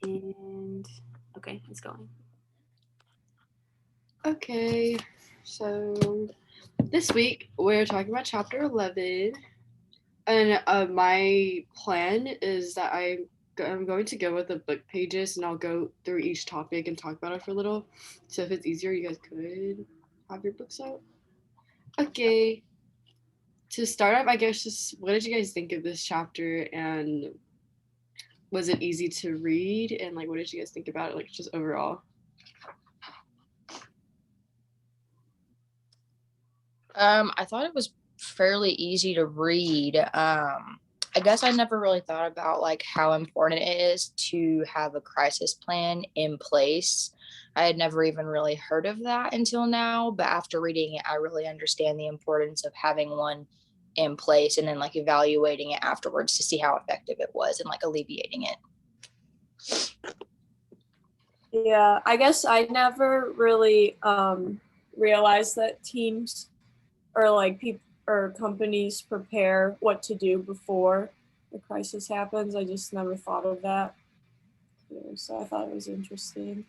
And okay, it's going. Okay, so this week we're talking about chapter 11, and my plan is that I'm going to go with the book pages, and I'll go through each topic and talk about it for a little. So if it's easier, you guys could have your books out. Okay, to start up, I guess just what did you guys think of this chapter, and was it easy to read, and like what did you guys think about it, like just overall? I thought it was fairly easy to read. I guess I never really thought about like how important it is to have a crisis plan in place. I had never even really heard of that until now, but after reading it, I really understand the importance of having one in place and then like evaluating it afterwards to see how effective it was and like alleviating it. Yeah, I guess I never really realized that teams or like people or companies prepare what to do before the crisis happens. I just never thought of that. So I thought it was interesting.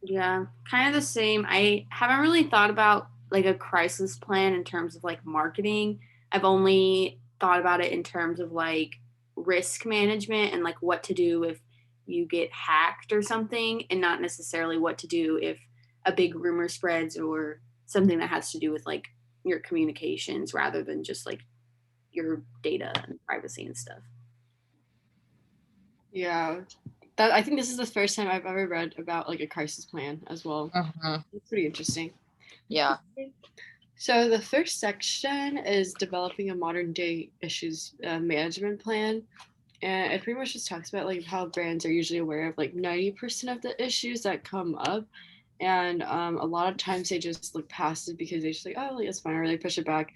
Yeah, kind of the same. I haven't really thought about like a crisis plan in terms of like marketing. I've only thought about it in terms of like risk management and like what to do if you get hacked or something, and not necessarily what to do if a big rumor spreads or something that has to do with like your communications rather than just like your data and privacy and stuff. Yeah, that I think this is the first time I've ever read about like a crisis plan as well. It's pretty interesting. Yeah. So the first section is developing a modern day issues management plan, and it pretty much just talks about like how brands are usually aware of like 90% of the issues that come up, and a lot of times they just look past it because they just like, oh, like it's fine, or they push it back,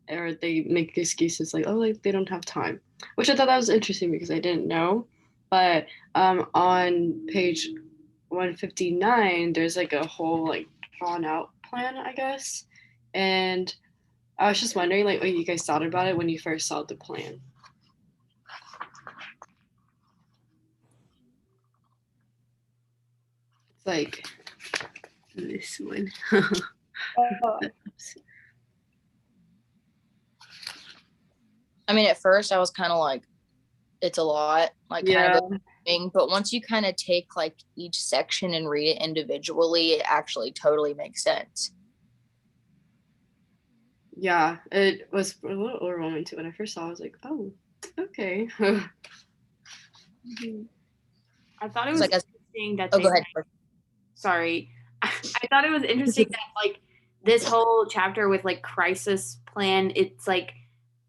or they make excuses like, oh, like they don't have time, which I thought that was interesting because I didn't know. But on page 159, there's like a whole like drawn out plan, I guess. And I was just wondering like what you guys thought about it when you first saw the plan. It's like this one. I mean, at first I was kind of like, it's a lot, like kind of thing. But once you kind of take like each section and read it individually, it actually totally makes sense. Yeah, it was a little overwhelming too. When I first saw it, I was like, oh, okay. I thought it was interesting that go ahead. Sorry. I thought it was interesting that like this whole chapter with like crisis plan, it's like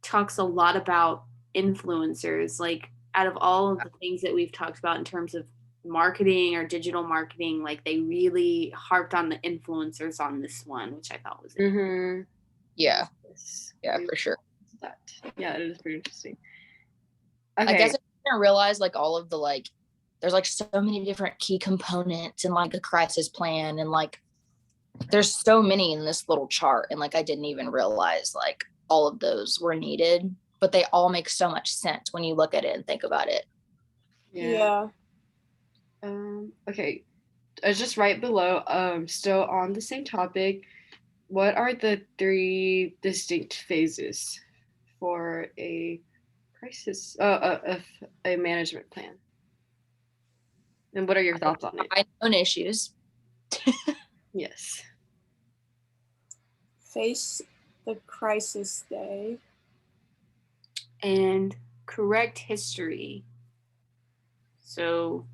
talks a lot about influencers. Like out of all of the things that we've talked about in terms of marketing or digital marketing, like they really harped on the influencers on this one, which I thought was interesting. Yeah, for sure. That yeah, it is pretty interesting. Okay. I guess I didn't realize like all of the like there's like so many different key components and like a crisis plan, and like there's so many in this little chart, and like I didn't even realize like all of those were needed, but they all make so much sense when you look at it and think about it. Yeah. Okay, just right below, still on the same topic, what are the 3 distinct phases for a crisis, a management plan? And what are your thoughts on it? Unknown issues. Yes. Face the crisis day. And correct history. So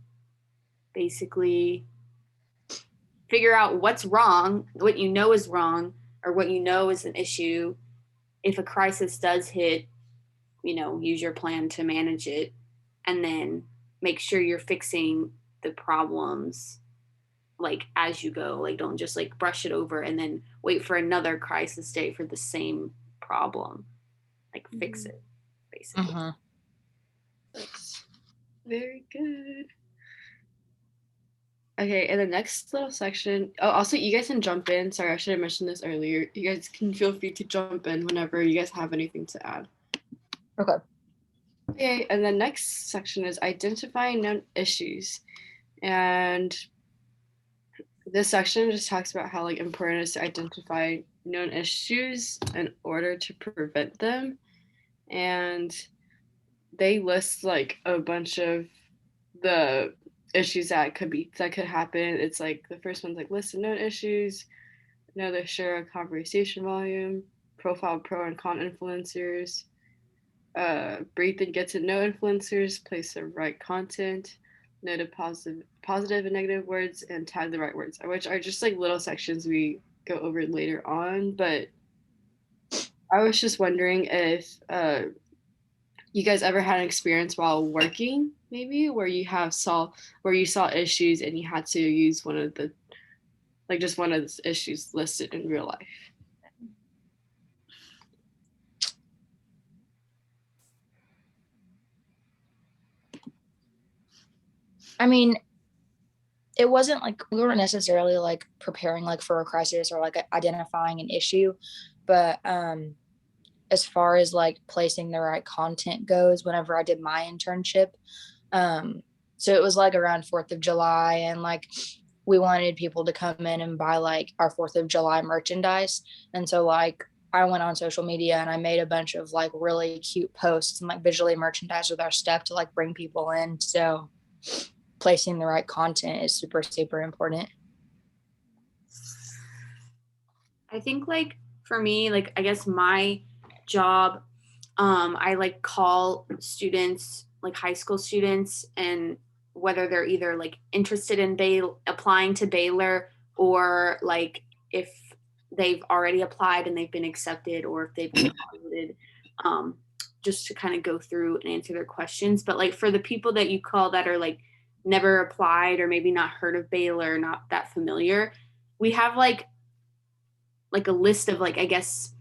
basically figure out what's wrong, what you know is wrong, or what you know is an issue. If a crisis does hit, use your plan to manage it, and then make sure you're fixing the problems like as you go. Like don't just like brush it over and then wait for another crisis day for the same problem. Like fix it, basically. That's very good. Okay, and the next little section. Oh, also, you guys can jump in. Sorry, I should have mentioned this earlier. You guys can feel free to jump in whenever you guys have anything to add. Okay. Okay, and the next section is identifying known issues. And this section just talks about how like important it is to identify known issues in order to prevent them. And they list like a bunch of the issues that could happen. It's like the first one's like list of known issues, know the share of conversation volume, profile pro and con influencers, breathe and get to know influencers, place the right content, note the positive and negative words, and tag the right words, which are just like little sections we go over later on. But I was just wondering if you guys ever had an experience while working, maybe where you saw issues and you had to use one of the like just one of the issues listed in real life. I mean, it wasn't like we weren't necessarily like preparing like for a crisis or like identifying an issue, but as far as like placing the right content goes, whenever I did my internship, so it was like around 4th of July, and like we wanted people to come in and buy like our 4th of July merchandise. And so like I went on social media and I made a bunch of like really cute posts and like visually merchandise with our stuff to like bring people in. So placing the right content is super, super important. I think like for me, like I guess my job, I like call students, like high school students, and whether they're either like interested in applying to Baylor, or like if they've already applied and they've been accepted, or if they've been deposited, just to kind of go through and answer their questions. But like for the people that you call that are like never applied or maybe not heard of Baylor, not that familiar, we have like a list of like I guess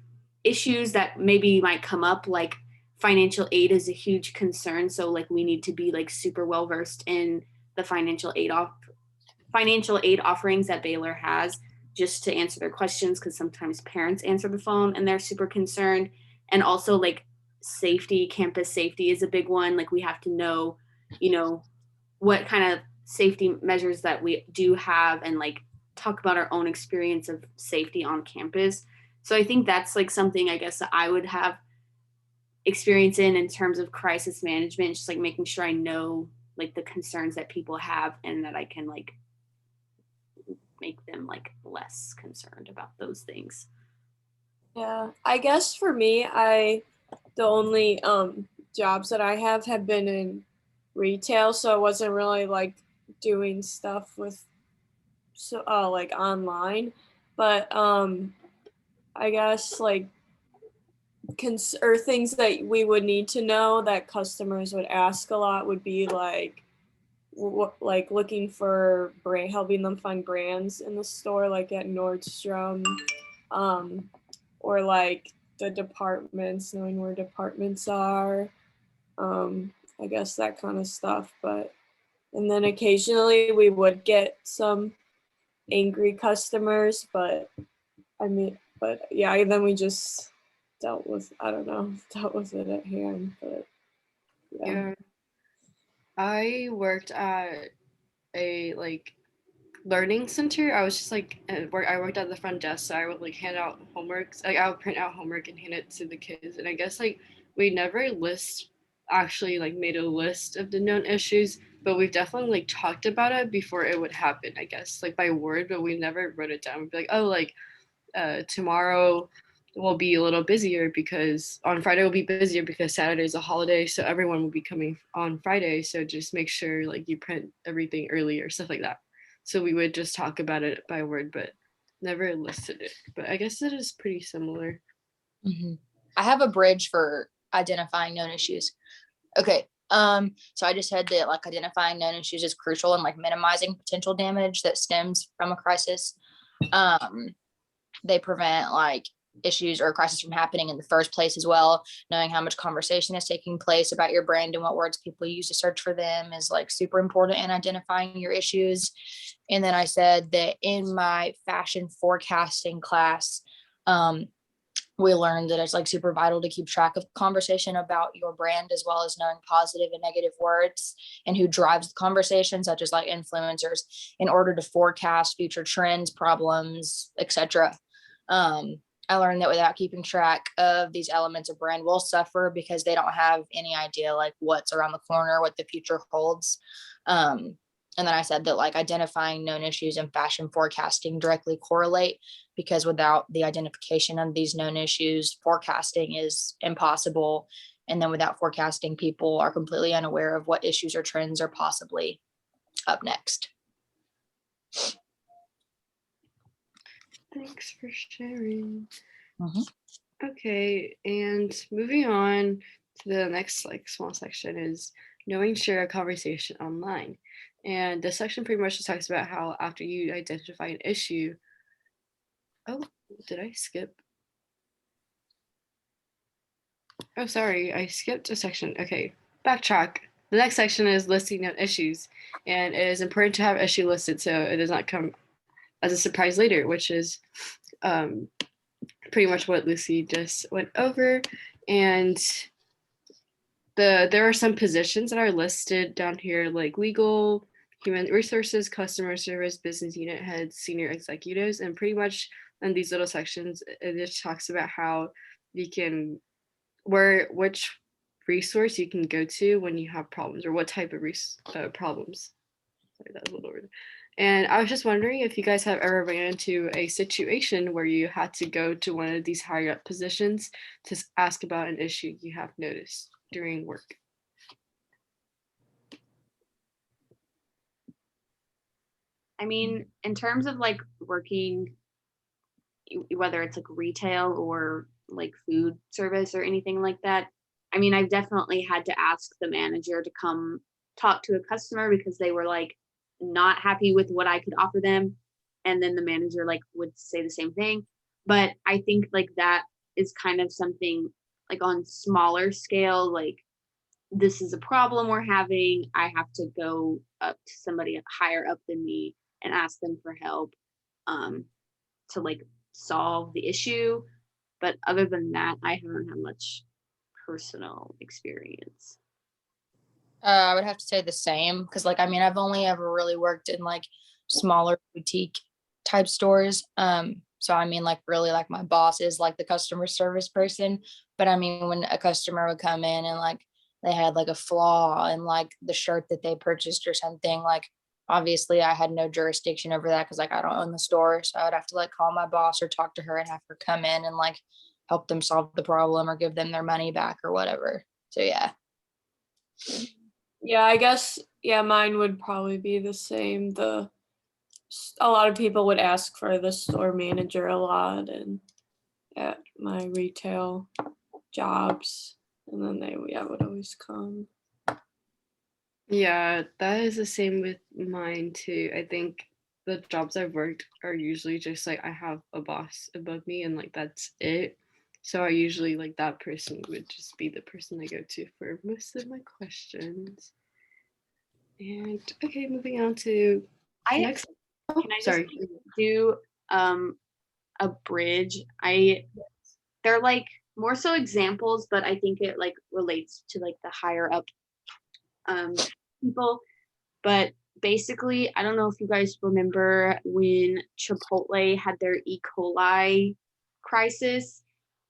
issues that maybe might come up. Like financial aid is a huge concern, so like we need to be like super well versed in the financial aid offerings that Baylor has, just to answer their questions, because sometimes parents answer the phone and they're super concerned. And also like safety, campus safety is a big one. Like we have to know, what kind of safety measures that we do have, and like talk about our own experience of safety on campus. So I think that's like something I guess that I would have experience in terms of crisis management, just like making sure I know like the concerns that people have, and that I can like make them like less concerned about those things. Yeah, I guess for me, the only jobs that I have been in retail, so I wasn't really like doing stuff with like online. But I guess like or things that we would need to know that customers would ask a lot would be like like looking for helping them find brands in the store, like at Nordstrom, or like the departments, knowing where departments are, I guess that kind of stuff. And then occasionally we would get some angry customers, but yeah, then we just dealt with it at hand. But Yeah. I worked at a like learning center. I was just like I worked at the front desk, so I would like hand out homeworks. Like I would print out homework and hand it to the kids. And I guess like we never actually like made a list of the known issues, but we've definitely like talked about it before it would happen, I guess, like by word, but we never wrote it down. We'd be like, oh, like tomorrow will be a little busier because on Friday will be busier because Saturday is a holiday, so everyone will be coming on Friday. So just make sure like you print everything early or stuff like that. So we would just talk about it by word, but never listed it. But I guess it is pretty similar. Mm-hmm. I have a bridge for identifying known issues. Okay. So I just said that like identifying known issues is crucial in like minimizing potential damage that stems from a crisis. They prevent like issues or crisis from happening in the first place as well. Knowing how much conversation is taking place about your brand and what words people use to search for them is like super important in identifying your issues. And then I said that in my fashion forecasting class, we learned that it's like super vital to keep track of conversation about your brand, as well as knowing positive and negative words and who drives the conversation, such as like influencers, in order to forecast future trends, problems, etc. I learned that without keeping track of these elements, a brand will suffer because they don't have any idea like what's around the corner, what the future holds. And then I said that like identifying known issues and fashion forecasting directly correlate, because without the identification of these known issues, forecasting is impossible. And then without forecasting, people are completely unaware of what issues or trends are possibly up next. Thanks for sharing. Mhm. Okay, and moving on to the next like small section is knowing share a conversation online. And this section pretty much just talks about how after you identify an issue. Oh, did I skip? Oh, sorry, I skipped a section. Okay, backtrack. The next section is listing of issues, and it is important to have issue listed so it does not come as a surprise later, which is pretty much what Lucy just went over. And there are some positions that are listed down here, like legal, human resources, customer service, business unit heads, senior executives, and pretty much in these little sections, it just talks about how you can, which resource you can go to when you have problems, or what type of problems. Sorry, that was a little rude. And I was just wondering if you guys have ever ran into a situation where you had to go to one of these higher up positions to ask about an issue you have noticed during work. I mean, in terms of like working, whether it's like retail or like food service or anything like that, I mean, I've definitely had to ask the manager to come talk to a customer because they were like not happy with what I could offer them. And then the manager like would say the same thing. But I think like that is kind of something like on smaller scale, like this is a problem we're having. I have to go up to somebody higher up than me and ask them for help to like solve the issue. But other than that, I haven't had much personal experience. I would have to say the same, because like I mean I've only ever really worked in like smaller boutique type stores. So I mean like really like my boss is like the customer service person. But I mean when a customer would come in and like they had like a flaw in like the shirt that they purchased or something, like obviously I had no jurisdiction over that because like I don't own the store. So I would have to like call my boss or talk to her and have her come in and like help them solve the problem or give them their money back or whatever. So yeah. Yeah, I guess, yeah, mine would probably be the same. A lot of people would ask for the store manager a lot and at my retail jobs, and then they would always come. Yeah, that is the same with mine too. I think the jobs I've worked are usually just like I have a boss above me and like that's it. So I usually like that person would just be the person I go to for most of my questions. And okay, moving on to next. Oh, Can I just sorry. do a bridge? They're like more so examples, but I think it like relates to like the higher up people. But basically, I don't know if you guys remember when Chipotle had their E. coli crisis.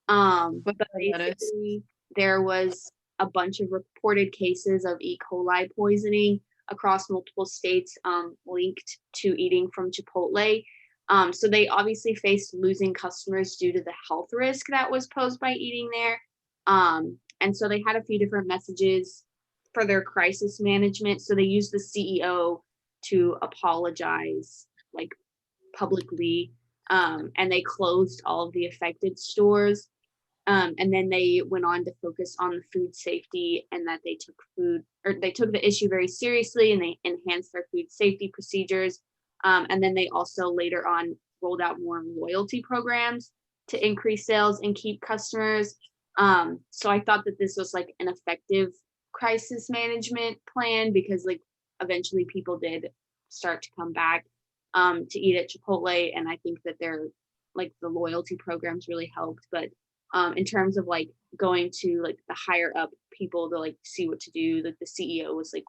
But basically, there was a bunch of reported cases of E. coli poisoning across multiple states linked to eating from Chipotle. So they obviously faced losing customers due to the health risk that was posed by eating there. And so they had a few different messages for their crisis management. So they used the CEO to apologize like publicly, and they closed all of the affected stores. And then they went on to focus on the food safety and that they took the issue very seriously and they enhanced their food safety procedures. And then they also later on rolled out more loyalty programs to increase sales and keep customers. So I thought that this was like an effective crisis management plan because like eventually people did start to come back to eat at Chipotle. And I think that they're like the loyalty programs really helped. But in terms of like going to like the higher up people to like see what to do. Like the CEO was like,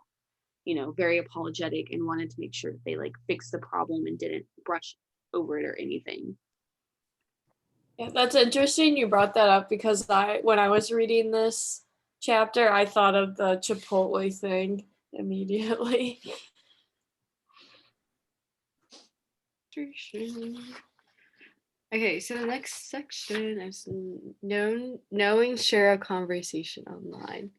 very apologetic and wanted to make sure that they like fixed the problem and didn't brush over it or anything. Yeah, that's interesting you brought that up because when I was reading this chapter, I thought of the Chipotle thing immediately. Okay, so the next section is knowing share a conversation online.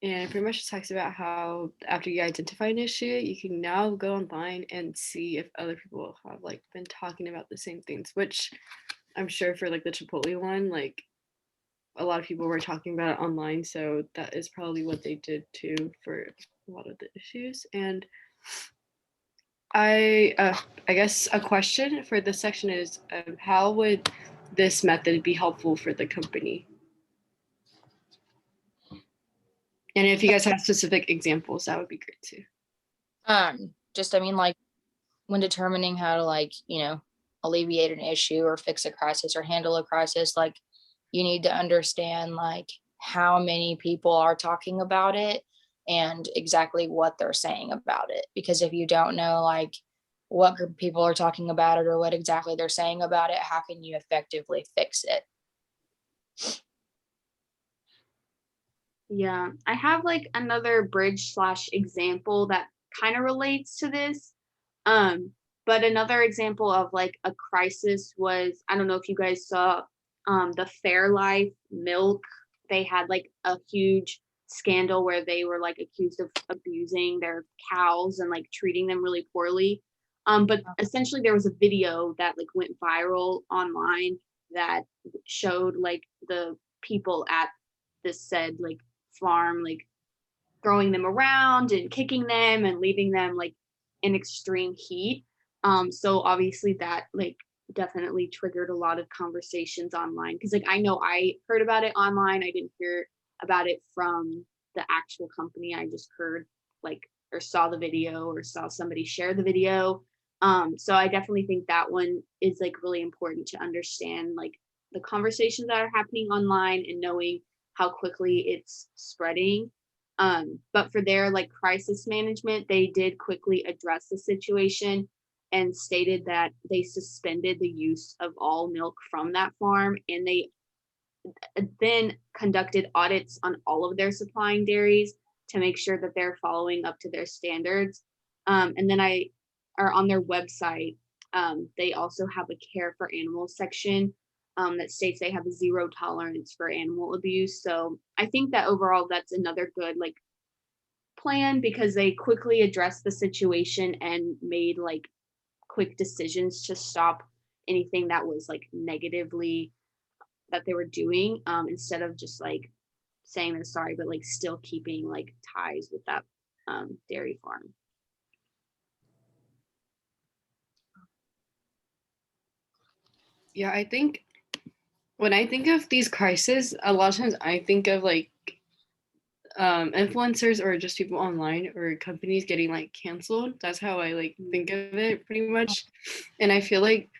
And it pretty much talks about how after you identify an issue, you can now go online and see if other people have like been talking about the same things, which I'm sure for like the Chipotle one, like a lot of people were talking about it online. So that is probably what they did too for a lot of the issues. And I guess a question for this section is how would this method be helpful for the company? And if you guys have specific examples, that would be great too. Just, I mean, like when determining how to like, alleviate an issue or fix a crisis or handle a crisis, like you need to understand like how many people are talking about it and exactly what they're saying about it. Because if you don't know like what group of people are talking about it or what exactly they're saying about it, how can you effectively fix it? Yeah, I have like another bridge / example that kind of relates to this. But another example of like a crisis was, I don't know if you guys saw the Fairlife milk. They had like a huge scandal where they were like accused of abusing their cows and like treating them really poorly. But essentially there was a video that like went viral online that showed like the people at this said like farm like throwing them around and kicking them and leaving them like in extreme heat. So obviously that like definitely triggered a lot of conversations online because like I know I heard about it online. I didn't hear about it from the actual company. I just heard like or saw the video or saw somebody share the video. So I definitely think that one is like really important to understand like the conversations that are happening online and knowing how quickly it's spreading. But for their like crisis management, they did quickly address the situation and stated that they suspended the use of all milk from that farm and they then conducted audits on all of their supplying dairies to make sure that they're following up to their standards. And then I are on their website. They also have a care for animals section that states they have a zero tolerance for animal abuse. So I think that overall that's another good like plan because they quickly addressed the situation and made like quick decisions to stop anything that was like negatively that they were doing instead of just like saying they're sorry but like still keeping like ties with that dairy farm. Yeah, I think when I think of these crises, a lot of times I think of like influencers or just people online or companies getting like canceled. That's how I like think of it pretty much. And I feel like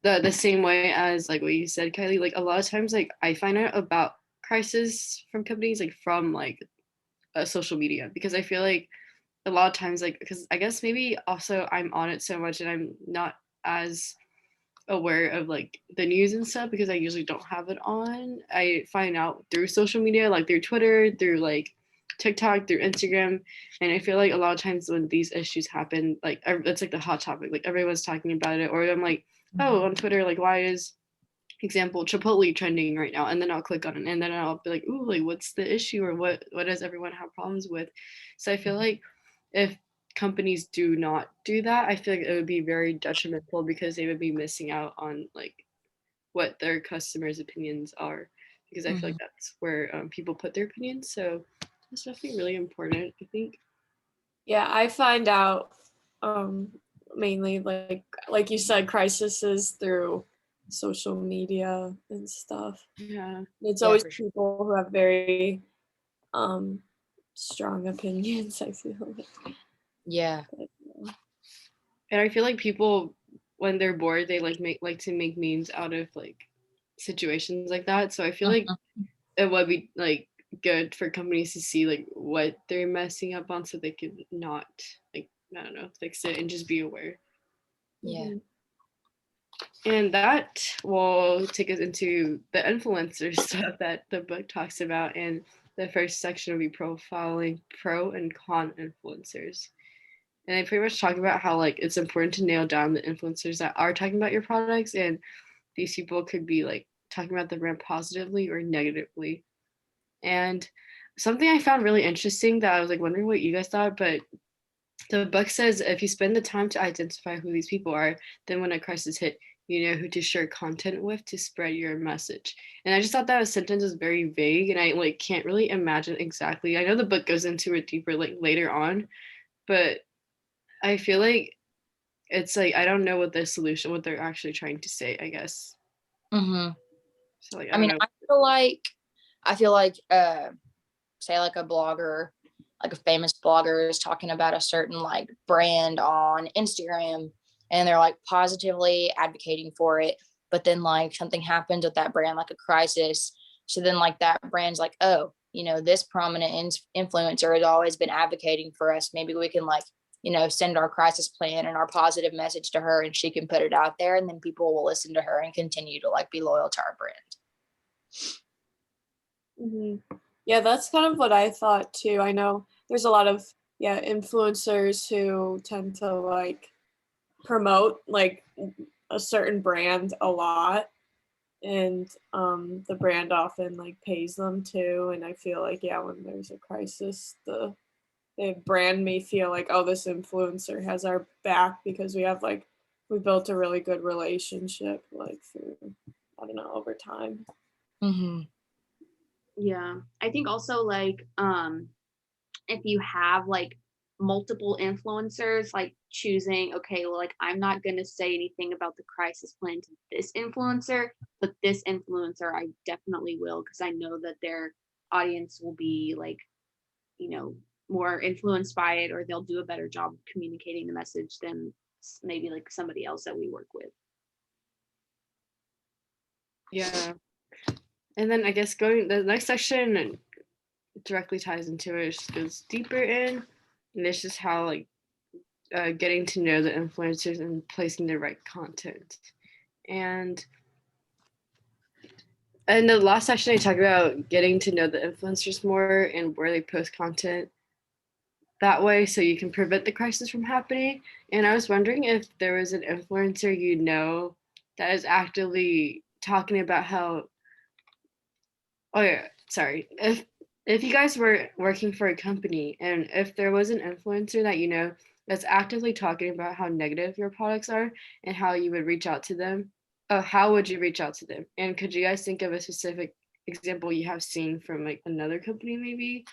the same way as like what you said, Kylie, like a lot of times like I find out about crisis from companies like from like social media because I feel like a lot of times like because I guess maybe also I'm on it so much and I'm not as aware of like the news and stuff because I usually don't have it on. I find out through social media, like through Twitter, through like TikTok, through Instagram. And I feel like a lot of times when these issues happen, like it's like the hot topic, like everyone's talking about it. Or I'm like, oh, on Twitter, like why is example Chipotle trending right now? And then I'll click on it and then I'll be like, ooh, like what's the issue or what does everyone have problems with? So I feel like if companies do not do that, I feel like it would be very detrimental because they would be missing out on like what their customers' opinions are because I feel like that's where people put their opinions. So it's definitely really important, I think. Yeah, I find out mainly like you said, crises through social media and stuff. Yeah. It's Yeah, always for sure. people who have very um strong opinions, I feel like. Yeah. But, yeah. And I feel like people when they're bored, they like to make memes out of like situations like that. So I feel like it would be like good for companies to see like what they're messing up on so they could not like, I don't know, fix it and just be aware. Yeah. Mhm. And that will take us into the influencer stuff that the book talks about. And the first section will be profiling pro and con influencers. And I pretty much talk about how like it's important to nail down the influencers that are talking about your products, and these people could be like talking about the brand positively or negatively. And something I found really interesting that I was like wondering what you guys thought, but the book says if you spend the time to identify who these people are, then when a crisis hit, you know who to share content with to spread your message. And I just thought that sentence was very vague, and I like can't really imagine exactly. I know the book goes into it deeper like later on, but I feel like it's like I don't know what the solution, what they're actually trying to say, I guess. Mm-hmm. So like I I don't mean, know. I feel like say like a blogger, like a famous blogger is talking about a certain like brand on Instagram, and they're like positively advocating for it, but then like something happens with that brand, like a crisis. So then like that brand's like, oh, this prominent influencer has always been advocating for us. Maybe we can like, send our crisis plan and our positive message to her, and she can put it out there, and then people will listen to her and continue to like be loyal to our brand. Mhm. Yeah, that's kind of what I thought too. I know there's a lot of influencers who tend to like promote like a certain brand a lot, and the brand often like pays them too. And I feel like when there's a crisis, the brand may feel like, oh, this influencer has our back because we built a really good relationship like through, I don't know, over time. Mm-hmm. Yeah. I think also like if you have like multiple influencers, like choosing, okay, well, like I'm not going to say anything about the crisis plan to this influencer, but this influencer I definitely will, because I know that their audience will be like, more influenced by it, or they'll do a better job of communicating the message than maybe like somebody else that we work with. Yeah. And then I guess going the next section directly ties into it, just goes deeper in, and it's just how like getting to know the influencers and placing the right content. And in the last section, I talk about getting to know the influencers more and where they post content that way so you can prevent the crisis from happening. And I was wondering if there was an influencer that is actively talking about how, oh yeah, sorry. If you guys were working for a company and if there was an influencer that that's actively talking about how negative your products are and how you would reach out to them, how would you reach out to them? And could you guys think of a specific example you have seen from like another company maybe?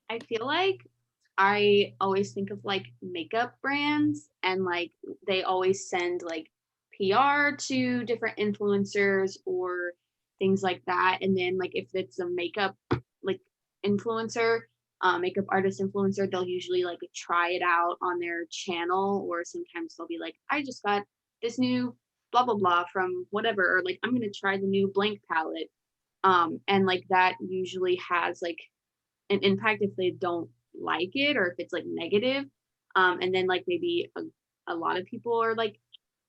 I feel like I always think of like makeup brands, and like they always send like PR to different influencers or things like that. And then like if it's a makeup like influencer, makeup artist influencer, they'll usually like try it out on their channel, or sometimes they'll be like, I just got this new blah blah blah from whatever, or like I'm gonna try the new blank palette. And like that usually has like an impact if they don't like it, or if it's like negative. And then like maybe a lot of people are like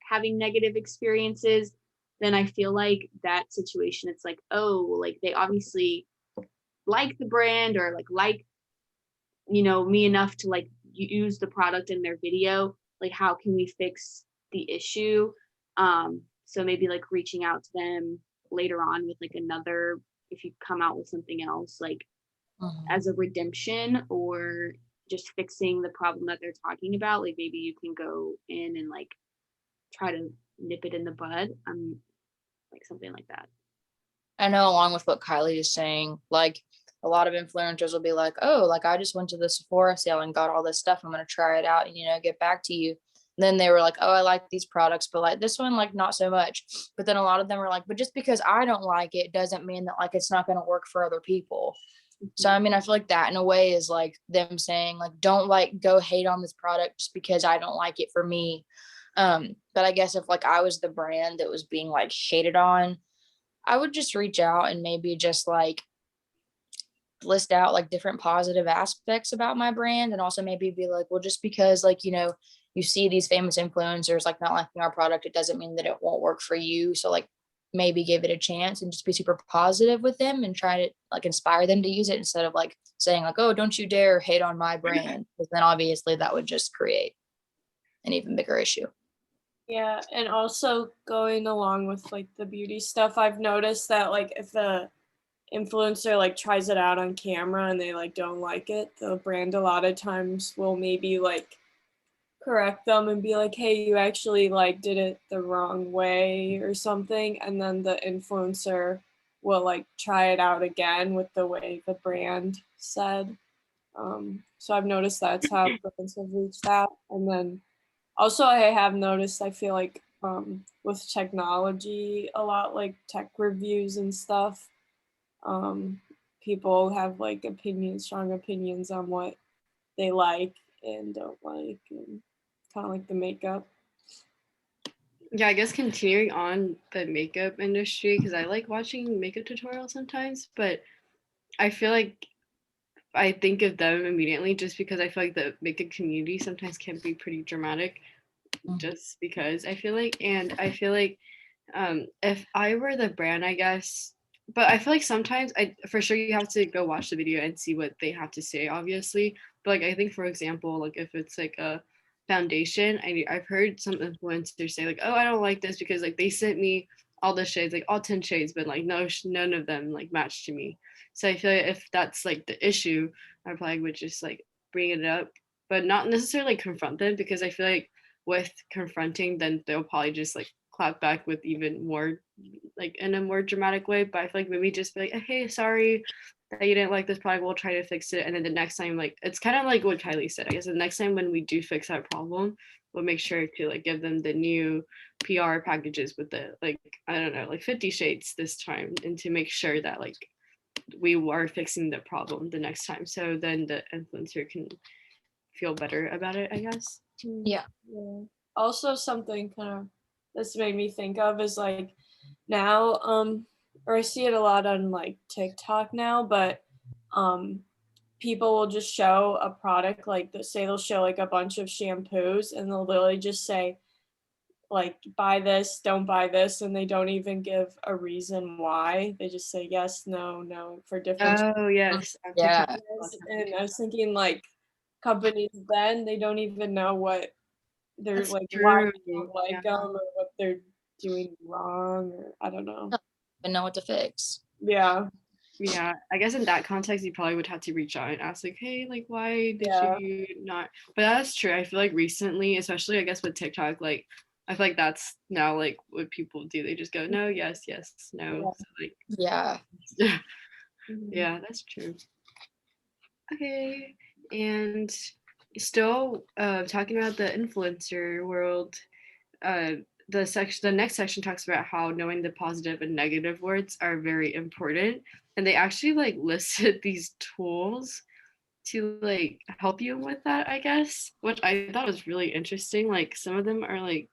having negative experiences, then I feel like that situation, it's like, oh, like they obviously like the brand, or like me enough to like use the product in their video. Like how can we fix the issue? So maybe like reaching out to them later on with like another, if you come out with something else, like as a redemption, or just fixing the problem that they're talking about. Like maybe you can go in and like try to nip it in the bud. Like something like that. I know, along with what Kylie is saying, like a lot of influencers will be like, oh, like I just went to the Sephora sale and got all this stuff. I'm going to try it out and, get back to you. And then they were like, oh, I like these products, but like this one, like not so much. But then a lot of them were like, but just because I don't like it doesn't mean that like it's not going to work for other people. So I mean, I feel like that in a way is like them saying like, don't like go hate on this product just because I don't like it for me. But I guess if like I was the brand that was being like hated on, I would just reach out and maybe just like list out like different positive aspects about my brand, and also maybe be like, well, just because like, you know, you see these famous influencers like not liking our product, it doesn't mean that it won't work for you. So like maybe give it a chance and just be super positive with them and try to like inspire them to use it instead of like saying like, oh, don't you dare hate on my brand, because then obviously that would just create an even bigger issue. Yeah, and also going along with like the beauty stuff, I've noticed that like if the influencer like tries it out on camera and they like don't like it, the brand a lot of times will maybe like correct them and be like, hey, you actually like did it the wrong way or something, and then the influencer will like try it out again with the way the brand said. So I've noticed that's how brands have reached out. And then also I have noticed, I feel like with technology a lot, like tech reviews and stuff, people have like strong opinions on what they like and don't like, and kind of like the makeup. Yeah, I guess continuing on the makeup industry, because I like watching makeup tutorials sometimes, but I feel like I think of them immediately just because I feel like the makeup community sometimes can be pretty dramatic, just because I feel like if I were the brand, I guess, but I feel like sometimes for sure you have to go watch the video and see what they have to say, obviously. But like I think, for example, like if it's like a foundation, I've heard some influencers say like, oh, I don't like this because like they sent me all the shades, like all 10 shades, but like no, none of them like match to me. So I feel like if that's like the issue, I probably would just like bring it up, but not necessarily confront them, because I feel like with confronting, then they'll probably just like clap back with even more, like in a more dramatic way. But I feel like maybe just be like, hey, sorry that you didn't like this product, we'll try to fix it. And then the next time, like it's kind of like what Kylie said, I guess the next time when we do fix that problem, we'll make sure to like give them the new PR packages with the like, I don't know, like 50 shades this time, and to make sure that like we are fixing the problem the next time, so then the influencer can feel better about it, I guess. Yeah. Yeah. Also, something kind of this made me think of is like now, or I see it a lot on like TikTok now, but people will just show a product, like say they'll show like a bunch of shampoos and they'll literally just say like buy this, don't buy this, and they don't even give a reason why. They just say yes, no, no for different. Oh yes. Yeah. And I was thinking like companies then they don't even know what they're That's like why true. they don't like Yeah. them or what they're doing wrong, or I don't know. And know what to fix. Yeah, Yeah, I guess in that context, you probably would have to reach out and ask, like, hey, like, why did yeah, you not? But that's true. I feel like recently, especially I guess with TikTok, like, I feel like that's now like what people do. They just go, no, yes, yes, no. So, like, Yeah. mhm. yeah, that's true. Okay, and still talking about the influencer world, uh, the next section talks about how knowing the positive and negative words are very important, and they actually like listed these tools to like help you with that, I guess, which I thought was really interesting. Like some of them are like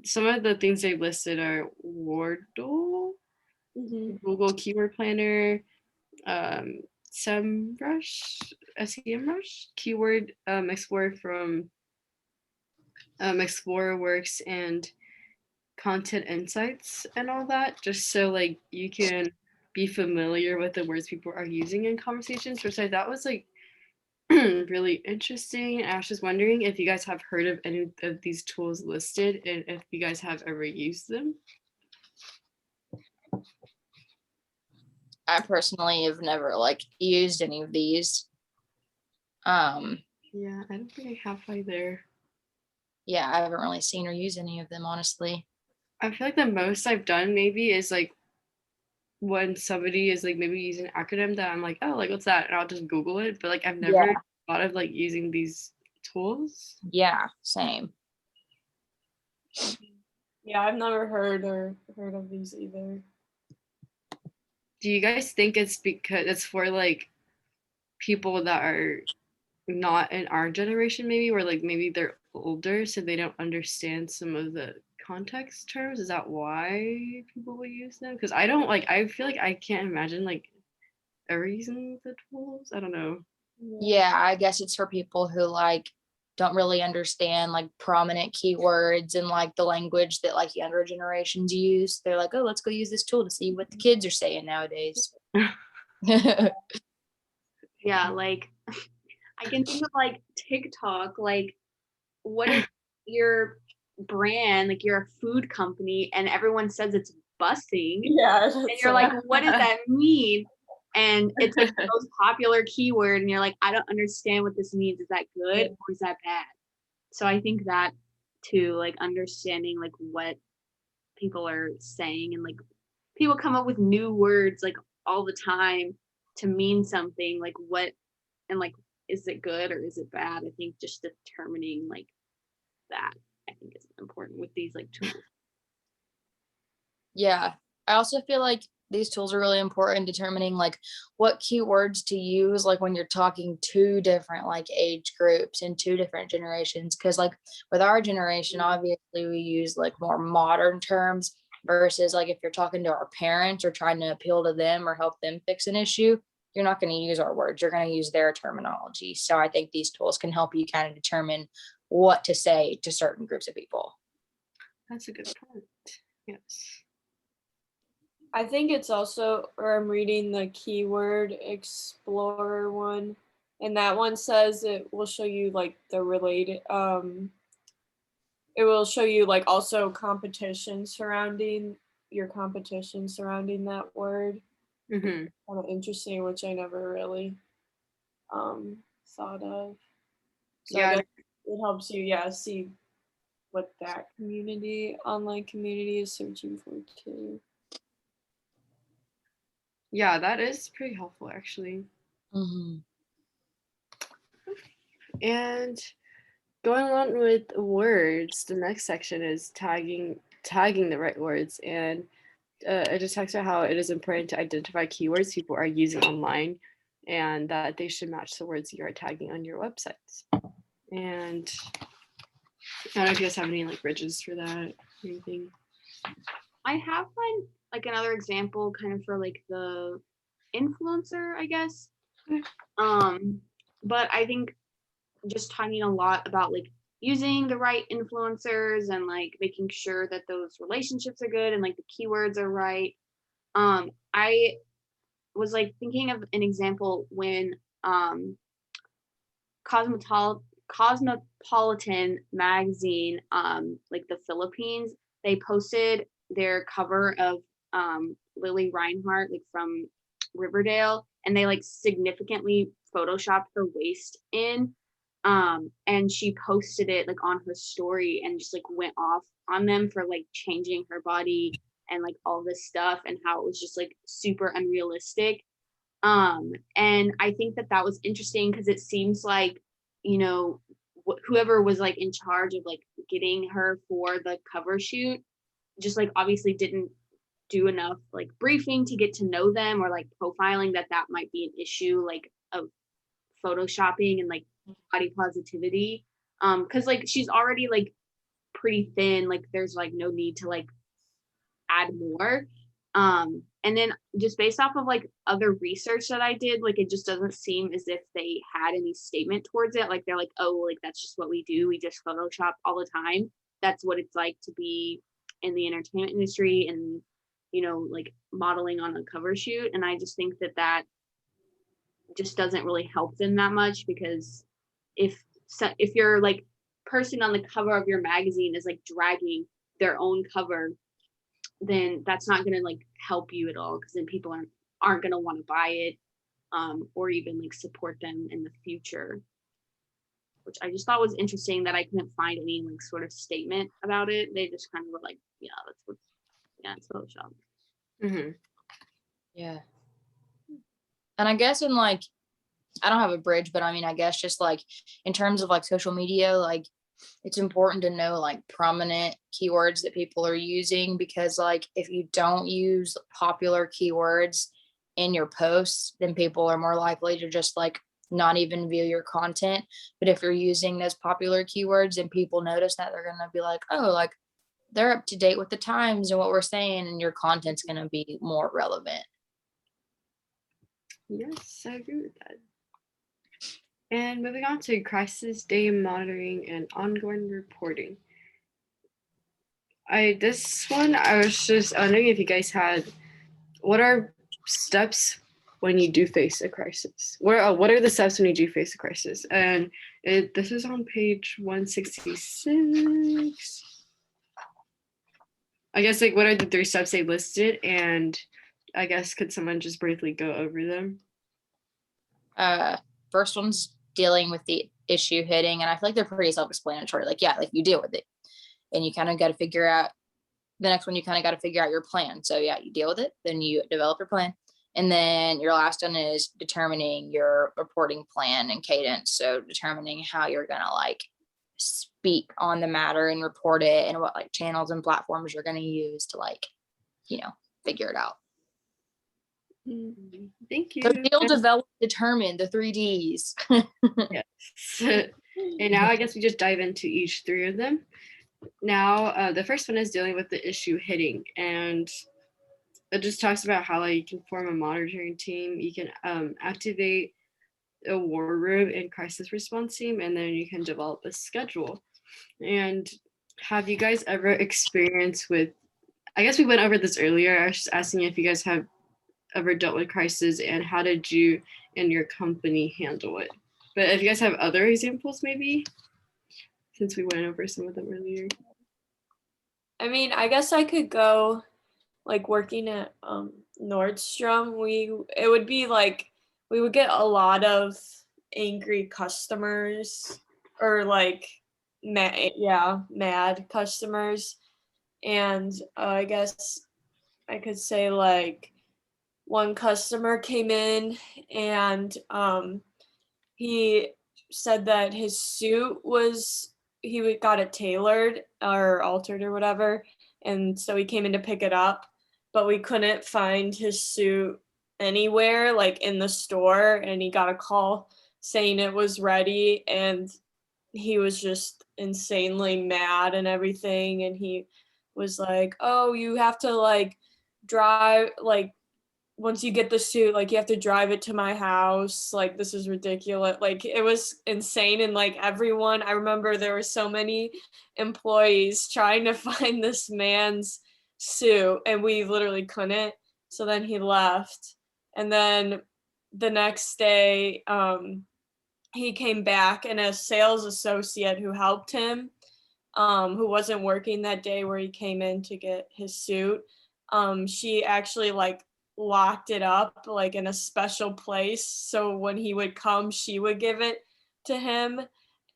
some of the things they listed are Wordle, Mhm. Google Keyword Planner, um, SEMrush, SEMrush, Keyword Explorer from Explorer Works, and Content Insights and all that, just so like you can be familiar with the words people are using in conversations, which I thought was like really interesting. I was just wondering if you guys have heard of any of these tools listed and if you guys have ever used them. I personally have never like used any of these. Yeah, I don't think I have either. Yeah, I haven't really seen or used any of them, honestly. I feel like the most I've done maybe is like when somebody is like maybe using an acronym that I'm like, oh, like what's that? And I'll just Google it. But like I've never Yeah. thought of like using these tools. Yeah, same. Yeah, I've never heard of these either. Do you guys think it's because it's for like people that are not in our generation, maybe, or like maybe they're older, so they don't understand some of the context terms. Is that why people will use them? Because I don't like, I feel like I can't imagine like ever using the tools. I don't know. Yeah, I guess it's for people who like don't really understand like prominent keywords and like the language that like younger generations use. They're like, oh, let's go use this tool to see what the kids are saying nowadays. Yeah, like I can think of like TikTok, like what if your brand, like you're a food company and everyone says it's busing, Yeah. and you're like, what does that mean? And it's like the most popular keyword, and you're like, I don't understand what this means. Is that good or is that bad? So I think that too, like understanding like what people are saying, and like people come up with new words like all the time to mean something, like what, and like is it good or is it bad? I think just determining like that, I think is important with these like tools. Yeah. I also feel like these tools are really important in determining like what keywords to use like when you're talking to different like age groups and two different generations. Cause like with our generation, obviously we use like more modern terms versus like if you're talking to our parents or trying to appeal to them or help them fix an issue, you're not going to use our words. You're going to use their terminology. So I think these tools can help you kind of determine what to say to certain groups of people. That's a good point. Yes. I think it's also, or I'm reading the Keyword Explorer one, and that one says it will show you like the related, it will show you like also competition surrounding that word. Mm-hmm. Kind of interesting, which I never really thought of. So I Yeah. guess it helps you, see what that online community is searching for too. Yeah, that is pretty helpful actually. Mm-hmm. And going on with words, the next section is tagging the right words, and it just talks about how it is important to identify keywords people are using online, and that they should match the words you are tagging on your websites. And I don't know if you guys have any like bridges for that or anything. I have one like another example kind of for like the influencer, I guess. But I think just talking a lot about like using the right influencers and like making sure that those relationships are good and like the keywords are right. I was like thinking of an example when Cosmopolitan magazine, like the Philippines, they posted their cover of Lily Reinhart, like from Riverdale, and they like significantly photoshopped her waist in. And she posted it like on her story and just like went off on them for like changing her body and like all this stuff, and how it was just like super unrealistic. And I think that that was interesting because it seems like, you know, whoever was like in charge of like getting her for the cover shoot just like obviously didn't do enough like briefing to get to know them, or like profiling that might be an issue like of photoshopping and like body positivity. Because like she's already like pretty thin, like there's like no need to like add more. And then just based off of like other research that I did, like it just doesn't seem as if they had any statement towards it. Like they're like, oh, like that's just what we do. We just Photoshop all the time. That's what it's like to be in the entertainment industry and, you know, like modeling on a cover shoot. And I just think that that just doesn't really help them that much, because if your like person on the cover of your magazine is like dragging their own cover, then that's not going to like help you at all, because then people aren't going to want to buy it, or even like support them in the future, which I just thought was interesting that I couldn't find any like sort of statement about it. They just kind of were like, yeah, it's Photoshop. Mm-hmm. Yeah. And I guess in like, I don't have a bridge, but I mean, I guess just like in terms of like social media, like it's important to know like prominent keywords that people are using, because like if you don't use popular keywords in your posts, then people are more likely to just like not even view your content. But if you're using those popular keywords and people notice that, they're going to be like, oh, like they're up to date with the times and what we're saying, and your content's going to be more relevant. Yes, I agree with that. And moving on to crisis day monitoring and ongoing reporting. This one, I was just wondering if you guys had, what are steps when you do face a crisis? What are the steps when you do face a crisis? And this is on page 166. I guess, like, what are the 3 steps they listed? And I guess, could someone just briefly go over them? First one's dealing with the issue hitting, and I feel like they're pretty self-explanatory. Like, yeah, like you deal with it, and you kind of got to figure out the next one. You kind of got to figure out your plan. So yeah, you deal with it, then you develop your plan, and then your last one is determining your reporting plan and cadence. So determining how you're gonna like speak on the matter and report it, and what like channels and platforms you're gonna use to like, figure it out. Thank you. So deal, develop, determine, the 3 Ds. Yes. And now I guess we just dive into each 3 of them. Now, the first one is dealing with the issue hitting, and it just talks about how like you can form a monitoring team, you can activate a war room and crisis response team, and then you can develop a schedule. And have you guys ever experienced with, I guess we went over this earlier, I was just asking if you guys have ever dealt with crisis and how did you and your company handle it? But if you guys have other examples, maybe, since we went over some of them earlier. I mean, I guess I could go, like, working at Nordstrom. It would be like we would get a lot of angry customers, or like mad customers. And I guess I could say, like, one customer came in and he said that his suit got it tailored or altered or whatever, and so he came in to pick it up, but we couldn't find his suit anywhere, like in the store, and he got a call saying it was ready, and he was just insanely mad and everything, and he was like, oh, you have to like drive, like, once you get the suit, like, you have to drive it to my house. Like, this is ridiculous. Like, it was insane. And like everyone, I remember there were so many employees trying to find this man's suit, and we literally couldn't. So then he left. And then the next day, he came back, and a sales associate who helped him, who wasn't working that day where he came in to get his suit, she actually like locked it up like in a special place, so when he would come she would give it to him.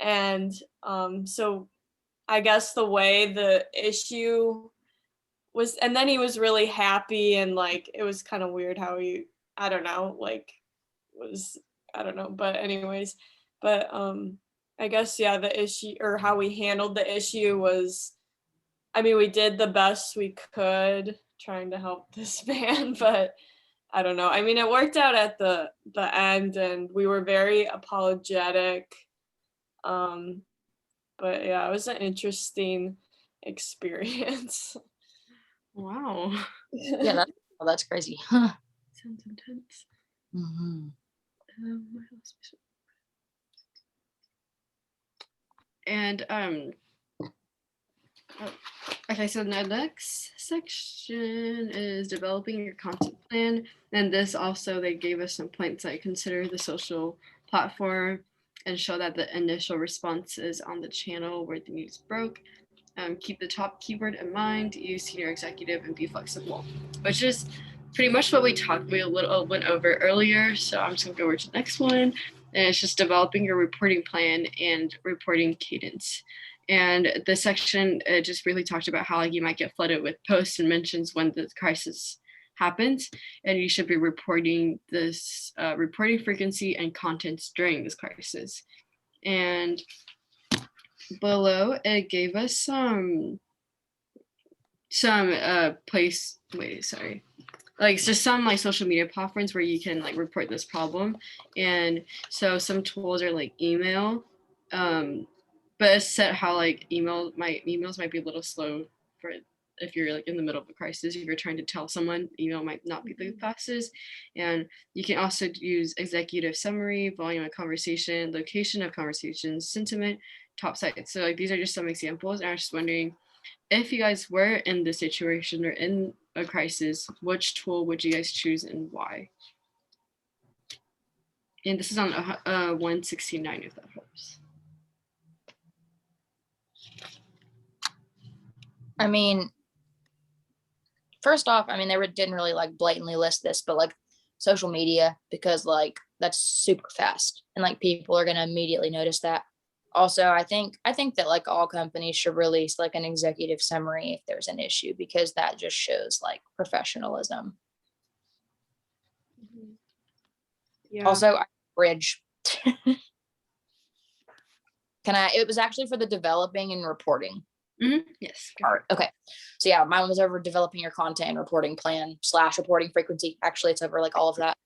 And so I guess the way the issue was, and then he was really happy, and like it was kind of weird how he, I don't know, like, was, I don't know, but anyways, but I guess, yeah, the issue, or how we handled the issue was, I mean, we did the best we could trying to help this man, but I don't know. I mean, it worked out at the end, and we were very apologetic. But yeah, it was an interesting experience. Wow. Yeah, that's crazy. Sounds intense. Mm-hmm. And okay, so the next section is developing your content plan. And this also, they gave us some points like consider the social platform and show that the initial responses on the channel where the news broke. Keep the top keyword in mind, use senior executive, and be flexible, which is pretty much what we went over earlier. So I'm just gonna go over to the next one, and it's just developing your reporting plan and reporting cadence. And this section just really talked about how like you might get flooded with posts and mentions when the crisis happens, and you should be reporting this reporting frequency and contents during this crisis. And below it gave us some like just some like social media platforms where you can like report this problem. And so some tools are like email, but it's set how like emails might be a little slow for if you're like in the middle of a crisis. If you're trying to tell someone, email might not be the fastest. And you can also use executive summary, volume of conversation, location of conversations, sentiment, top sites. So like these are just some examples. And I was just wondering if you guys were in this situation or in a crisis, which tool would you guys choose and why? And this is on 169, if that helps. I mean, first off, I mean, didn't really like blatantly list this, but like social media, because like that's super fast and like people are going to immediately notice that. Also, I think that like all companies should release like an executive summary if there's an issue, because that just shows like professionalism. Yeah. Also, bridge. It was actually for the developing and reporting. Mm-hmm. Yes. Part. Okay. So yeah, mine was over developing your content and reporting plan / reporting frequency. Actually, it's over like all of that.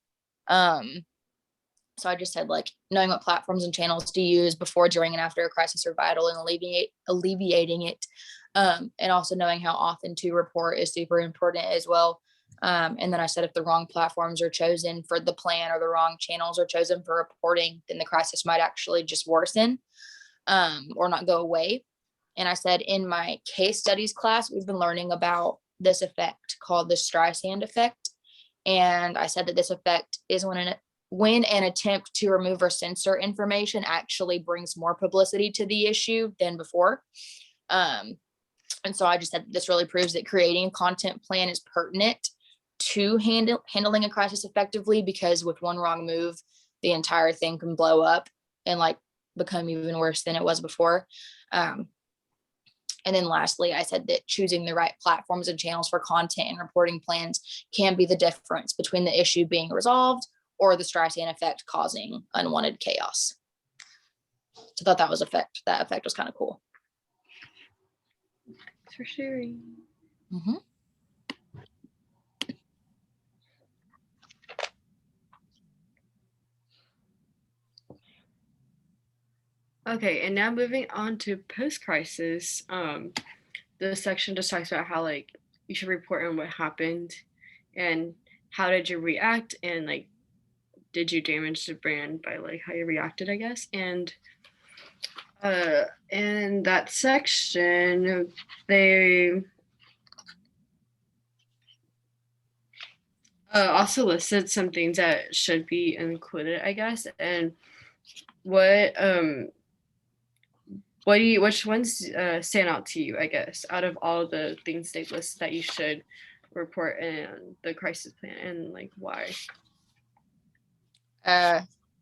So I just said like knowing what platforms and channels to use before, during, and after a crisis are vital in alleviating it. And also knowing how often to report is super important as well. And then I said if the wrong platforms are chosen for the plan or the wrong channels are chosen for reporting, then the crisis might actually just worsen or not go away. And I said in my case studies class, we've been learning about this effect called the Streisand effect. And I said that this effect is when an attempt to remove or censor information actually brings more publicity to the issue than before. And so I just said this really proves that creating a content plan is pertinent to handling a crisis effectively, because with one wrong move, the entire thing can blow up and like become even worse than it was before. And then lastly, I said that choosing the right platforms and channels for content and reporting plans can be the difference between the issue being resolved or the Streisand effect causing unwanted chaos. So I thought that effect was kind of cool. Thanks for sharing. Mm-hmm. Okay, and now moving on to post-crisis. This section just talks about how like you should report on what happened and how did you react, and like did you damage the brand by like how you reacted, I guess. And in that section, they also listed some things that should be included, I guess. And which ones stand out to you, I guess, out of all the things they list that you should report in the crisis plan, and like why?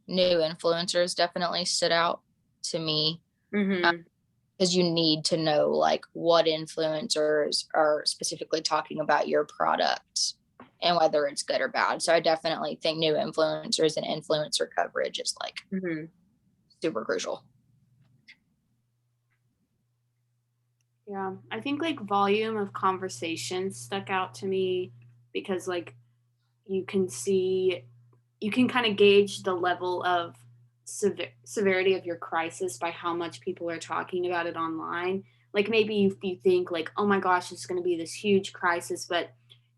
New influencers definitely stood out to me, because you need to know like what influencers are specifically talking about your product and whether it's good or bad. So I definitely think new influencers and influencer coverage is like super crucial. Yeah, I think like volume of conversation stuck out to me, because like you can kind of gauge the level of severity of your crisis by how much people are talking about it online. Like maybe you think like, oh my gosh, it's going to be this huge crisis, but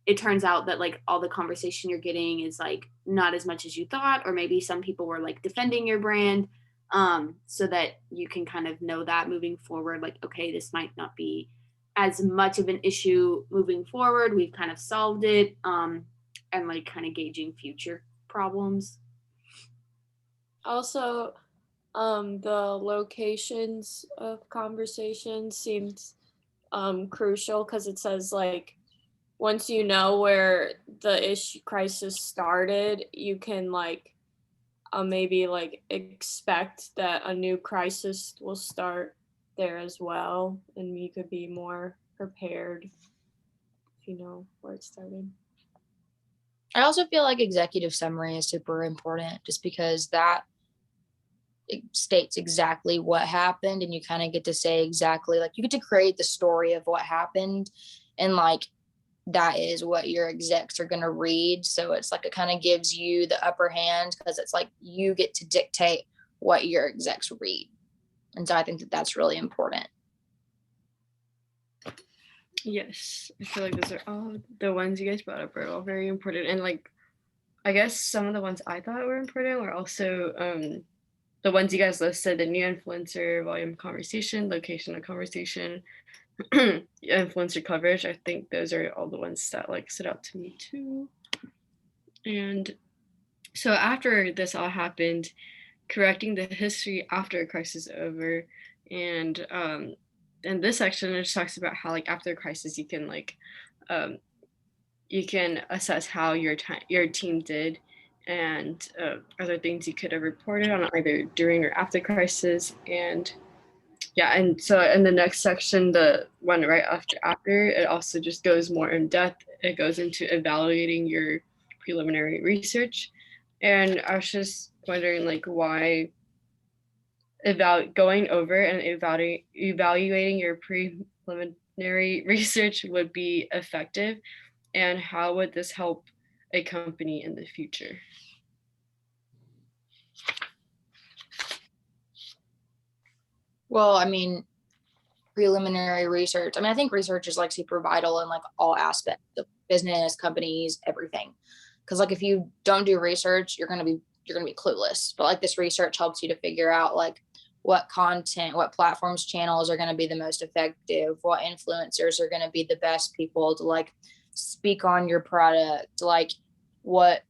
it turns out that like all the conversation you're getting is like not as much as you thought, or maybe some people were like defending your brand, so that you can kind of know that moving forward, like, okay, this might not be as much of an issue moving forward. We've kind of solved it, and like kind of gauging future problems. Also, the locations of conversations seems crucial, because it says like once you know where the issue crisis started, you can like maybe like expect that a new crisis will start there as well, and you could be more prepared if you know where it started. I also feel like executive summary is super important, just because that it states exactly what happened, and you kind of get to say exactly, like you get to create the story of what happened, and like that is what your execs are going to read. So it's like it kind of gives you the upper hand because it's like you get to dictate what your execs read. And so I think that that's really important. Yes, I feel like those are all the ones you guys brought up are all very important. And like, I guess some of the ones I thought were important were also the ones you guys listed: the new influencer, volume of conversation, location of conversation, influencer coverage. I think those are all the ones that like stood out to me too. And so after this all happened, correcting the history after a crisis is over, and in this section it just talks about how like after a crisis you can like you can assess how your team did, and other things you could have reported on either during or after crisis. And yeah, and so in the next section, the one right after, it also just goes more in depth. It goes into evaluating your preliminary research. And I was just wondering like why going over and evaluating your preliminary research would be effective, and how would this help a company in the future? Well, I mean, preliminary research. I mean, I think research is like super vital in like all aspects of business, companies, everything. Because like if you don't do research, you're gonna be clueless. But like this research helps you to figure out like what content, what platforms, channels are gonna be the most effective, what influencers are gonna be the best people to like speak on your product, like what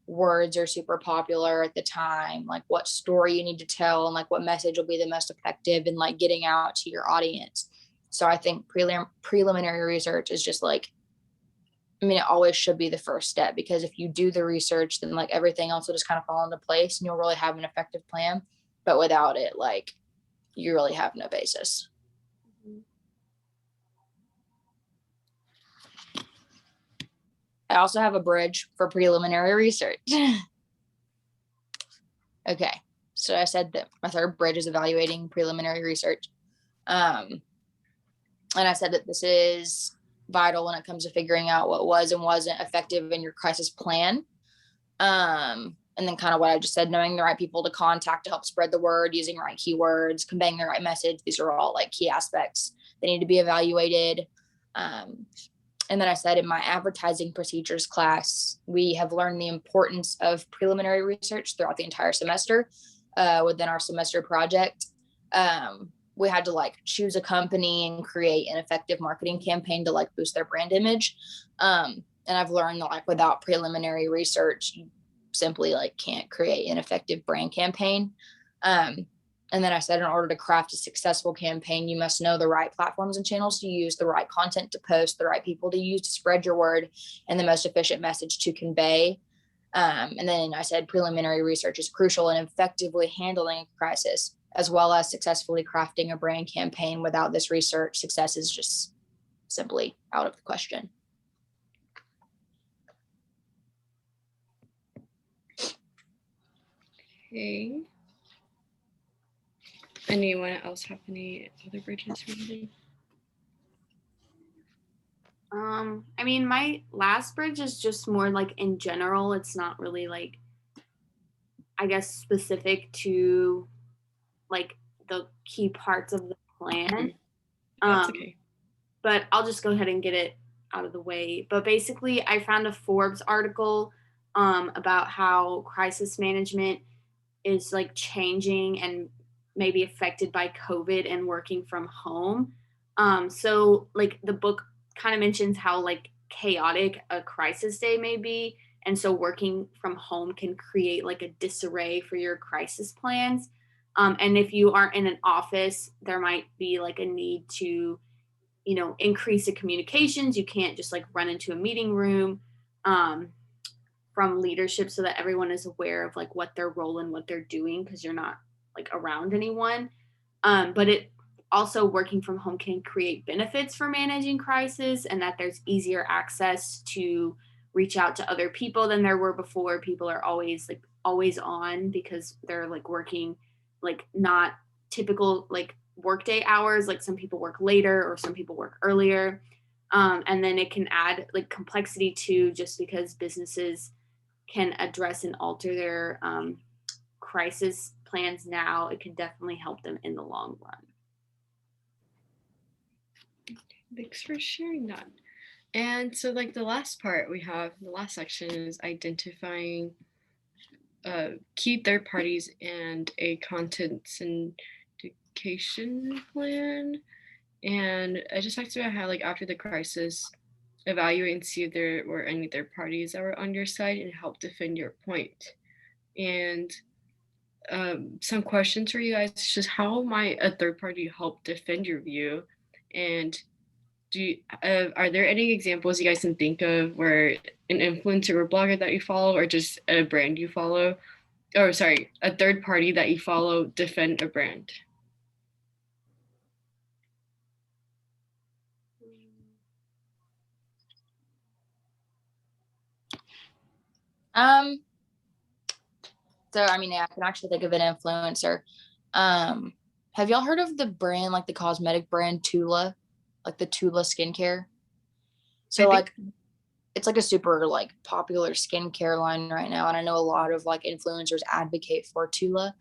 words are super popular at the time, like what story you need to tell and like what message will be the most effective in like getting out to your audience. So I think preliminary research is just like, I mean, it always should be the first step, because if you do the research, then like everything else will just kind of fall into place and you'll really have an effective plan. But without it, like you really have no basis. I also have a bridge for preliminary research. Okay, so I said that my third bridge is evaluating preliminary research. And I said that this is vital when it comes to figuring out what was and wasn't effective in your crisis plan. And then kind of what I just said, knowing the right people to contact to help spread the word, using the right keywords, conveying the right message. These are all like key aspects. They need to be evaluated. And then I said in my advertising procedures class, we have learned the importance of preliminary research throughout the entire semester within our semester project. We had to like choose a company and create an effective marketing campaign to like boost their brand image. And I've learned that like without preliminary research, you simply like can't create an effective brand campaign. And then I said, in order to craft a successful campaign, you must know the right platforms and channels to use, the right content to post, the right people to use to spread your word, and the most efficient message to convey. And then I said, preliminary research is crucial in effectively handling a crisis, as well as successfully crafting a brand campaign. Without this research, success is just simply out of the question. Okay. Anyone else have any other bridges for you? I mean, my last bridge is just more like in general. It's not really like, I guess, specific to like the key parts of the plan. That's okay. But I'll just go ahead and get it out of the way. But basically, I found a Forbes article about how crisis management is like changing and maybe affected by COVID and working from home. So like the book kind of mentions how like chaotic a crisis day may be. And so working from home can create like a disarray for your crisis plans. And if you aren't in an office, there might be like a need to, increase the communications. You can't just like run into a meeting room. From leadership, so that everyone is aware of like what their role and what they're doing, because you're not like around anyone. But it also, working from home can create benefits for managing crisis, and that there's easier access to reach out to other people than there were before. People are always on because they're like working like not typical like workday hours. Like some people work later or some people work earlier. And then it can add like complexity too, just because businesses can address and alter their crisis plans now. It can definitely help them in the long run. Thanks for sharing that. And so like the last part we have, the last section is identifying key third parties and a content syndication plan. And I just talked about how like after the crisis, evaluate and see if there were any third parties that were on your side and help defend your point. And some questions for you guys, just how might a third party help defend your view? And are there any examples you guys can think of where an influencer or blogger that you follow, or just a brand you follow, or sorry, a third party that you follow defend a brand? So I mean, yeah, I can actually think of an influencer. Have y'all heard of the brand, like the cosmetic brand Tula, like the Tula skincare? So like it's like a super like popular skincare line right now, and I know a lot of like influencers advocate for Tula.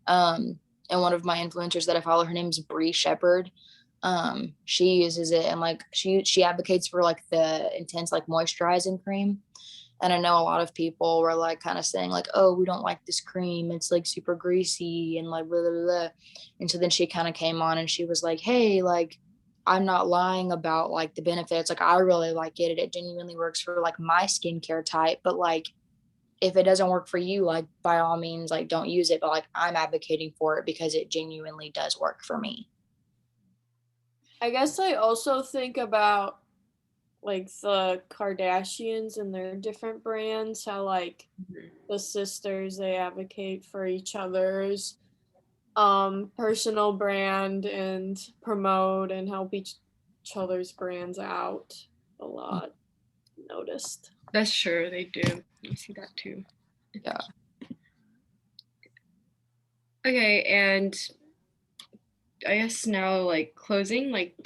And one of my influencers that I follow, her name's Bree Shepherd. She uses it, and like she advocates for like the intense like moisturizing cream. And I know a lot of people were like kind of saying like, oh, we don't like this cream. It's like super greasy and like blah, blah, blah. And so then she kind of came on and she was like, hey, like, I'm not lying about like the benefits. Like, I really like it. It genuinely works for like my skincare type. But like, if it doesn't work for you, like by all means, like don't use it. But like, I'm advocating for it because it genuinely does work for me. I guess I also think about like the Kardashians and their different brands, how like the sisters, they advocate for each other's personal brand and promote and help each other's brands out a lot. Noticed. That's true, they do. I see that too. Yeah. Okay, and I guess now like closing, like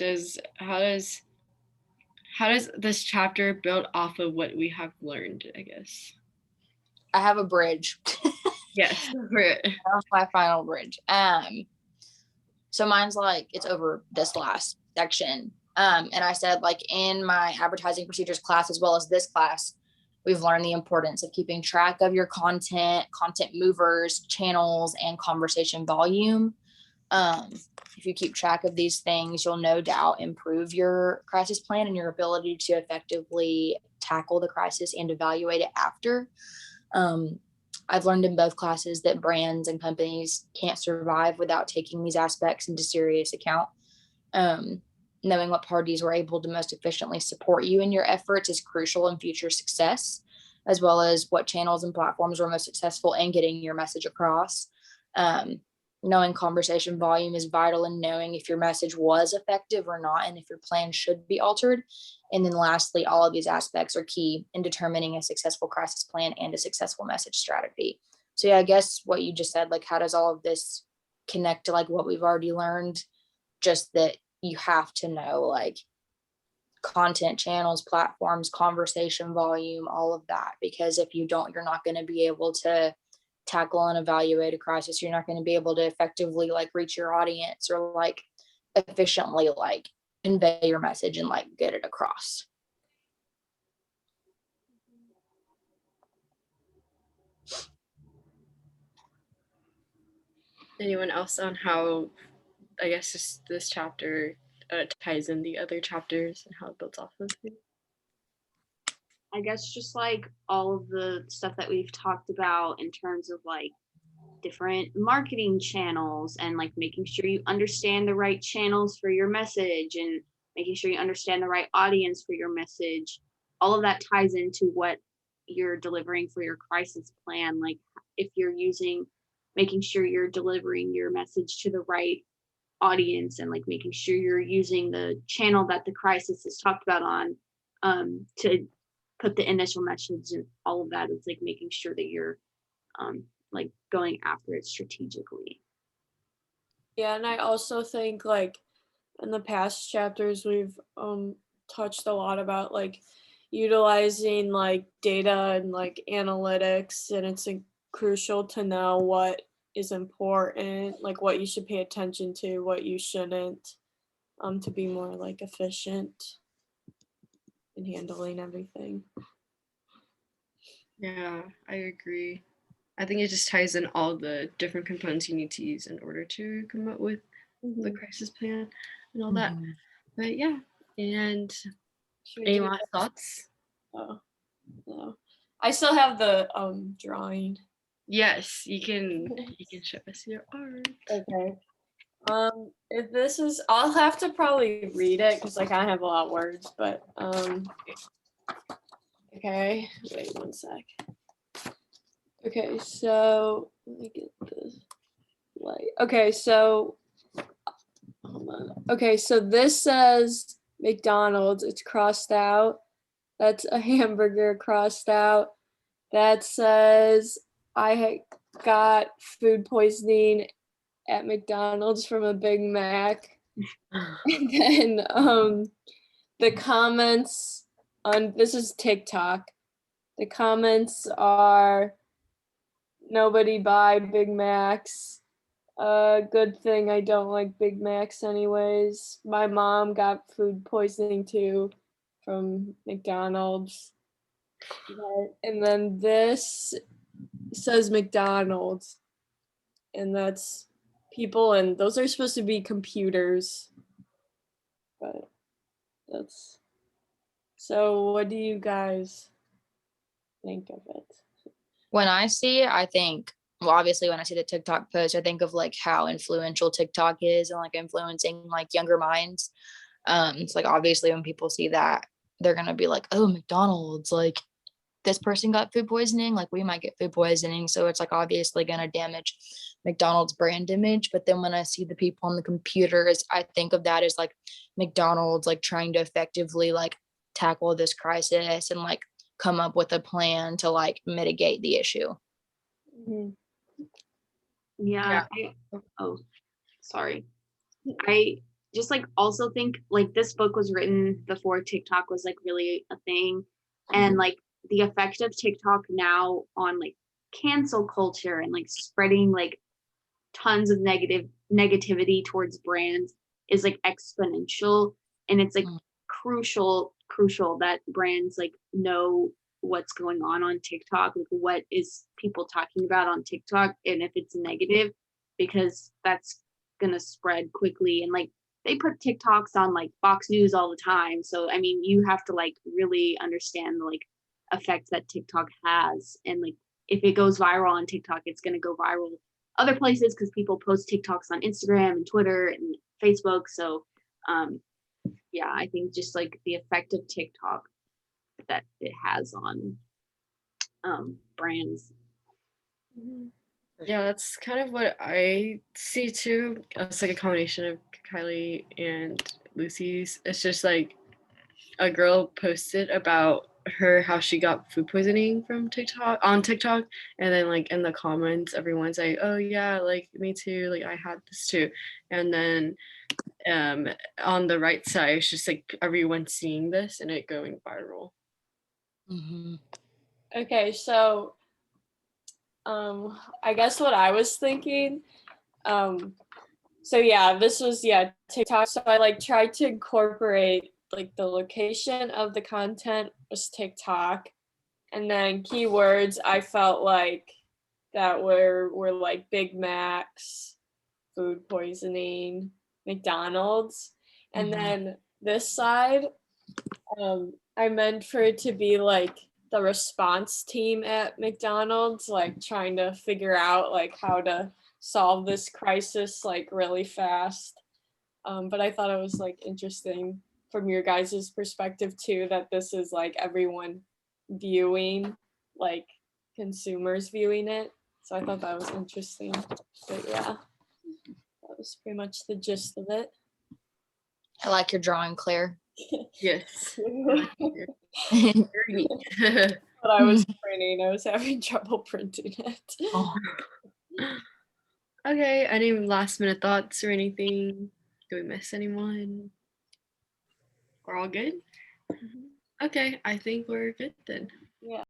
how does this chapter build off of what we have learned, I guess? I have a bridge. Yes, for it. That's my final bridge. So mine's like, it's over this last section. And I said, like, in my advertising procedures class, as well as this class, we've learned the importance of keeping track of your content movers, channels, and conversation volume. If you keep track of these things, you'll no doubt improve your crisis plan and your ability to effectively tackle the crisis and evaluate it after. I've learned in both classes that brands and companies can't survive without taking these aspects into serious account. Knowing what parties were able to most efficiently support you in your efforts is crucial in future success, as well as what channels and platforms were most successful in getting your message across. Knowing conversation volume is vital in knowing if your message was effective or not, and if your plan should be altered. And then lastly, all of these aspects are key in determining a successful crisis plan and a successful message strategy. So yeah, I guess what you just said, like, how does all of this connect to like what we've already learned? Just that you have to know like content, channels, platforms, conversation volume, all of that, because if you don't, you're not going to be able to tackle and evaluate a crisis. You're not going to be able to effectively like reach your audience or like efficiently like convey your message and like get it across. Anyone else on how, I guess, this chapter ties in the other chapters and how it builds off of it? I guess just like all of the stuff that we've talked about in terms of like different marketing channels and like making sure you understand the right channels for your message and making sure you understand the right audience for your message. All of that ties into what you're delivering for your crisis plan. Like if you're making sure you're delivering your message to the right audience and like making sure you're using the channel that the crisis is talked about on to put the initial message and all of that. It's like making sure that you're like going after it strategically. Yeah, and I also think like in the past chapters we've touched a lot about like utilizing like data and like analytics, and it's crucial to know what is important, like what you should pay attention to, what you shouldn't, to be more like efficient in handling everything. Yeah, I agree. I think it just ties in all the different components you need to use in order to come up with the crisis plan and all that. But yeah, and Should we any do last thoughts? Oh, no. I still have the drawing. Yes, you can show us your art. Okay. If this is, I'll have to probably read it because like I have a lot of words, but okay. Wait 1 sec. Okay, so let me get this light. Okay, so hold on. Okay, so this says McDonald's. It's crossed out. That's a hamburger crossed out. That says I got food poisoning at McDonald's from a Big Mac. And then the comments on this is TikTok. The comments are nobody buy Big Macs. Good thing I don't like Big Macs anyways. My mom got food poisoning too from McDonald's. And then this says McDonald's. And that's people, and those are supposed to be computers. But that's so what do you guys think of it? When I see it, I think, well, obviously when I see the TikTok post, I think of like how influential TikTok is and like influencing like younger minds. It's like obviously when people see that, they're gonna be like, oh, McDonald's, like this person got food poisoning, like we might get food poisoning. So it's like obviously gonna damage McDonald's brand image. But then when I see the people on the computers, I think of that as like McDonald's like trying to effectively like tackle this crisis and like come up with a plan to like mitigate the issue. Yeah. Oh, sorry. I just like also think like this book was written before TikTok was like really a thing. And like the effect of TikTok now on like cancel culture and like spreading like tons of negativity towards brands is like exponential. And it's like crucial that brands like know what's going on TikTok, like what is people talking about on TikTok, and if it's negative, because that's gonna spread quickly. And like they put TikToks on like Fox News all the time, so I mean you have to like really understand the like effect that TikTok has. And like if it goes viral on TikTok, it's gonna go viral other places because people post TikToks on Instagram and Twitter and Facebook. So yeah, I think just like the effect of TikTok that it has on brands. Yeah, that's kind of what I see too. It's like a combination of Kylie and Lucy's. It's just like a girl posted about her how she got food poisoning from TikTok on TikTok, and then like in the comments everyone's like, oh yeah, like me too, like I had this too. And then on the right side it's just like everyone seeing this and it going viral. Okay, so I guess what I was thinking, so yeah, this was TikTok. So I like tried to incorporate like the location of the content was TikTok, and then keywords I felt like that were like Big Macs, food poisoning, McDonald's, and then this side, I meant for it to be like the response team at McDonald's, like trying to figure out like how to solve this crisis like really fast. But I thought it was like interesting from your guys' perspective too, that this is like everyone viewing, like consumers viewing it. So I thought that was interesting. But yeah, that was pretty much the gist of it. I like your drawing, Claire. Yes. But I was printing, I was having trouble printing it. Oh. Okay, any last minute thoughts or anything? Did we miss anyone? We're all good? Okay, I think we're good then. Yeah.